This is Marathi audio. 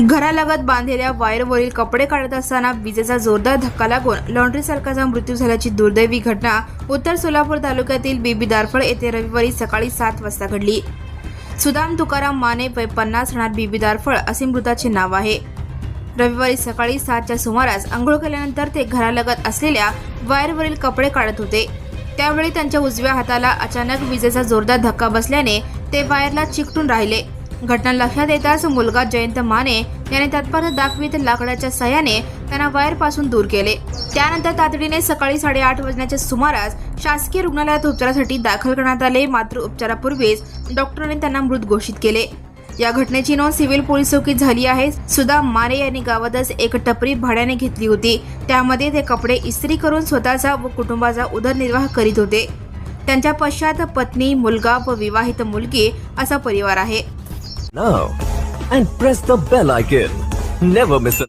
घरालगत बांधलेल्या वायरवरील कपडे काढत असताना विजेचा जोरदार धक्का लागून लॉन्ड्री चालकाचा मृत्यू झाल्याची दुर्दैवी घटना उत्तर सोलापूर तालुक्यातील बीबी दारफळ येथे रविवारी सकाळी 7 वाजता घडली। सुदाम तुकाराम माने वय 50 राहणार बीबी दारफळ असे मृताचे नाव आहे। रविवारी सकाळी 7च्या सुमारास अंघोळ केल्यानंतर ते घरालगत असलेल्या वायरवरील कपडे काढत होते। त्यावेळी त्यांच्या उजव्या हाताला अचानक विजेचा जोरदार धक्का बसल्याने ते वायरला चिकटून राहिले। घटना लक्षात येताच मुलगा जयंत माने याने तत्परता दाखवीत लाकडाच्या साह्याने त्यांना वायरपासून दूर केले। त्यानंतर तातडीने सकाळी 8:30 वाजण्याच्या सुमारास शासकीय रुग्णालयात उपचारासाठी दाखल करण्यात आले, मात्र उपचारापूर्वीच डॉक्टरांनी त्यांना मृत घोषित केले। या घटनेची नोंद सिव्हिल पोलीस चौकीत झाली आहे। सुदाम माने यांनी गावातच एक टपरी भाड्याने घेतली होती, त्यामध्ये ते कपडे इस्त्री करून स्वतःचा व कुटुंबाचा उदरनिर्वाह करीत होते। त्यांच्या पश्चात पत्नी, मुलगा व विवाहित मुलगी असा परिवार आहे। Now and press the bell icon. Never miss a